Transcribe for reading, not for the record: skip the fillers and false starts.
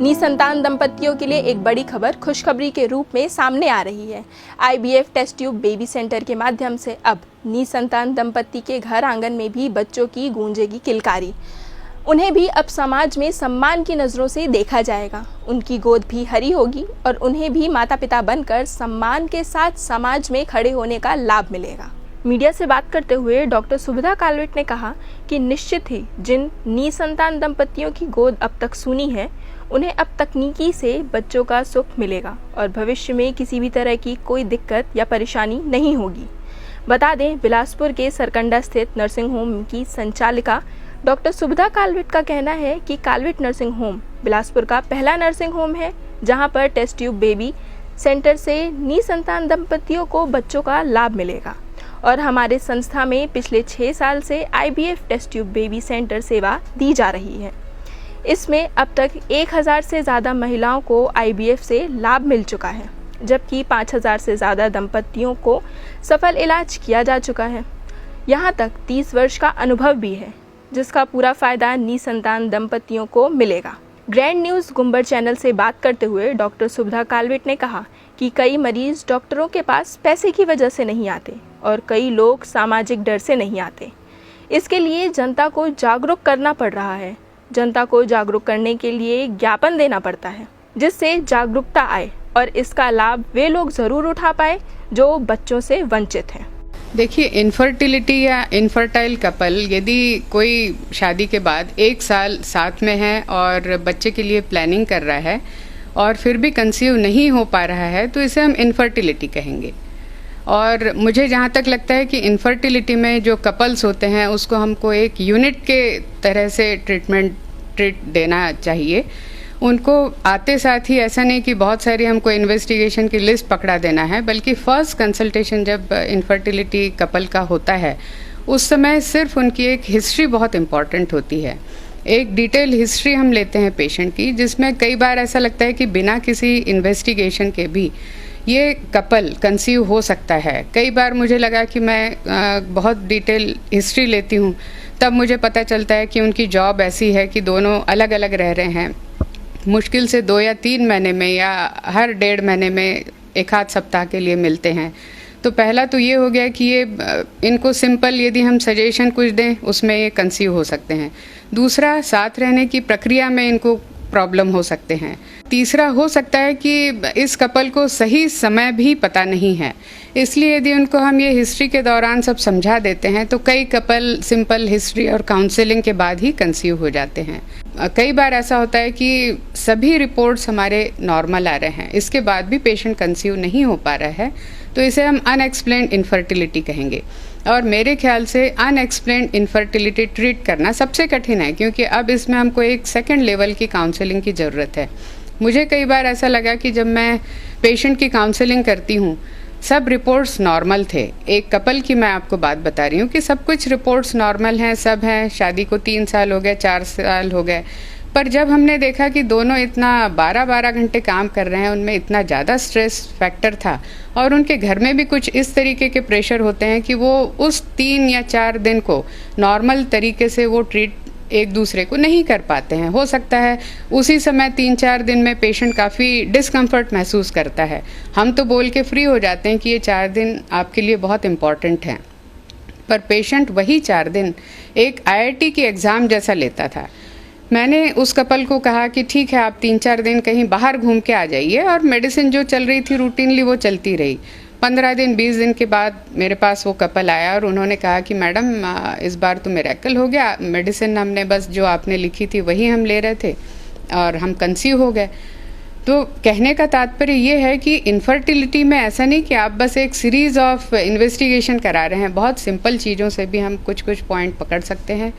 निसंतान दंपतियों के लिए एक बड़ी खबर खुशखबरी के रूप में सामने आ रही है। IVF test tube baby centre के माध्यम से अब निसंतान दंपति के घर आंगन में भी बच्चों की गूंजेगी किलकारी। उन्हें भी अब समाज में सम्मान की नज़रों से देखा जाएगा। उनकी गोद भी हरी होगी और उन्हें भी माता पिता बनकर सम्मान के साथ समाज में खड़े होने का लाभ मिलेगा। मीडिया से बात करते हुए डॉक्टर सुविधा कालवेट ने कहा कि निश्चित ही जिन निसंतान दंपतियों की गोद अब तक सूनी है, उन्हें अब तकनीकी से बच्चों का सुख मिलेगा और भविष्य में किसी भी तरह की कोई दिक्कत या परेशानी नहीं होगी। बता दें, बिलासपुर के सरकंडा स्थित नर्सिंग होम की संचालिका डॉक्टर सुविधा कालवेट का कहना है कि कालवेट नर्सिंग होम बिलासपुर का पहला नर्सिंग होम है जहां पर टेस्ट ट्यूब बेबी सेंटर से निसंतान दंपतियों को बच्चों का लाभ मिलेगा और हमारे संस्था में पिछले 6 साल से IVF test tube baby centre सेवा दी जा रही है। इसमें अब तक 1000 से ज़्यादा महिलाओं को IVF से लाभ मिल चुका है, जबकि 5000 से ज़्यादा दंपतियों को सफल इलाज किया जा चुका है। यहाँ तक 30 वर्ष का अनुभव भी है, जिसका पूरा फ़ायदा निसंतान दंपतियों को मिलेगा। ग्रैंड न्यूज़ गुंबर चैनल से बात करते हुए डॉक्टर सुविधा कालवेट ने कहा कि कई मरीज डॉक्टरों के पास पैसे की वजह से नहीं आते और कई लोग सामाजिक डर से नहीं आते। इसके लिए जनता को जागरूक करना पड़ रहा है। जनता को जागरूक करने के लिए ज्ञापन देना पड़ता है, जिससे जागरूकता आए और इसका लाभ वे लोग ज़रूर उठा पाए जो बच्चों से वंचित हैं। देखिए, इनफर्टिलिटी या इनफर्टाइल कपल यदि कोई शादी के बाद 1 साल साथ में है और बच्चे के लिए प्लानिंग कर रहा है और फिर भी कंसीव नहीं हो पा रहा है, तो इसे हम इनफर्टिलिटी कहेंगे। और मुझे जहाँ तक लगता है कि इनफर्टिलिटी में जो कपल्स होते हैं उसको हमको एक यूनिट के तरह से ट्रीट देना चाहिए। उनको आते साथ ही ऐसा नहीं कि बहुत सारी हमको इन्वेस्टिगेशन की लिस्ट पकड़ा देना है, बल्कि फर्स्ट कंसल्टेशन जब इनफर्टिलिटी कपल का होता है उस समय सिर्फ उनकी एक हिस्ट्री बहुत इम्पॉर्टेंट होती है। एक डिटेल हिस्ट्री हम लेते हैं पेशेंट की, जिसमें कई बार ऐसा लगता है कि बिना किसी इन्वेस्टिगेशन के भी ये कपल कंसीव हो सकता है। कई बार मुझे लगा कि मैं बहुत डिटेल हिस्ट्री लेती हूँ, तब मुझे पता चलता है कि उनकी जॉब ऐसी है कि दोनों अलग अलग रह रहे हैं। मुश्किल से 2 या 3 महीने में या हर 1.5 महीने में 1 आध सप्ताह के लिए मिलते हैं। तो पहला तो ये हो गया कि ये इनको सिंपल यदि हम सजेशन कुछ दें उसमें ये कंसीव हो सकते हैं। दूसरा, साथ रहने की प्रक्रिया में इनको प्रॉब्लम हो सकते हैं। तीसरा, हो सकता है कि इस कपल को सही समय भी पता नहीं है, इसलिए यदि उनको हम ये हिस्ट्री के दौरान सब समझा देते हैं तो कई कपल सिंपल हिस्ट्री और काउंसलिंग के बाद ही कंसीव हो जाते हैं। कई बार ऐसा होता है कि सभी रिपोर्ट्स हमारे नॉर्मल आ रहे हैं, इसके बाद भी पेशेंट कंसीव नहीं हो पा रहा है, तो इसे हम अनएक्सप्लेन्ड इनफर्टिलिटी कहेंगे। और मेरे ख्याल से अनएक्सप्लेन्ड इनफर्टिलिटी ट्रीट करना सबसे कठिन है, क्योंकि अब इसमें हमको एक सेकंड लेवल की काउंसलिंग की ज़रूरत है। मुझे कई बार ऐसा लगा कि जब मैं पेशेंट की काउंसलिंग करती हूँ सब रिपोर्ट्स नॉर्मल थे। एक कपल की मैं आपको बात बता रही हूँ कि सब कुछ रिपोर्ट्स नॉर्मल हैं, सब हैं, शादी को 3 साल हो गए, 4 साल हो गए, पर जब हमने देखा कि दोनों इतना 12-12 घंटे काम कर रहे हैं, उनमें इतना ज़्यादा स्ट्रेस फैक्टर था और उनके घर में भी कुछ इस तरीके के प्रेशर होते हैं कि वो उस 3 या 4 दिन को नॉर्मल तरीके से वो ट्रीट एक दूसरे को नहीं कर पाते हैं। हो सकता है उसी समय 3-4 दिन में पेशेंट काफ़ी डिस्कम्फर्ट महसूस करता है। हम तो बोल के फ्री हो जाते हैं कि ये 4 दिन आपके लिए बहुत इम्पॉर्टेंट हैं, पर पेशेंट वही 4 दिन एक IIT की एग्ज़ाम जैसा लेता था। मैंने उस कपल को कहा कि ठीक है, आप 3-4 दिन कहीं बाहर घूम के आ जाइए, और मेडिसिन जो चल रही थी रूटीनली वो चलती रही। 15 दिन 20 दिन के बाद मेरे पास वो कपल आया और उन्होंने कहा कि मैडम इस बार तो मिरेकल हो गया, मेडिसिन हमने बस जो आपने लिखी थी वही हम ले रहे थे और हम कंसीव हो गए। तो कहने का तात्पर्य ये है कि इनफर्टिलिटी में ऐसा नहीं कि आप बस एक सीरीज़ ऑफ इन्वेस्टिगेशन करा रहे हैं, बहुत सिंपल चीज़ों से भी हम कुछ पॉइंट पकड़ सकते हैं।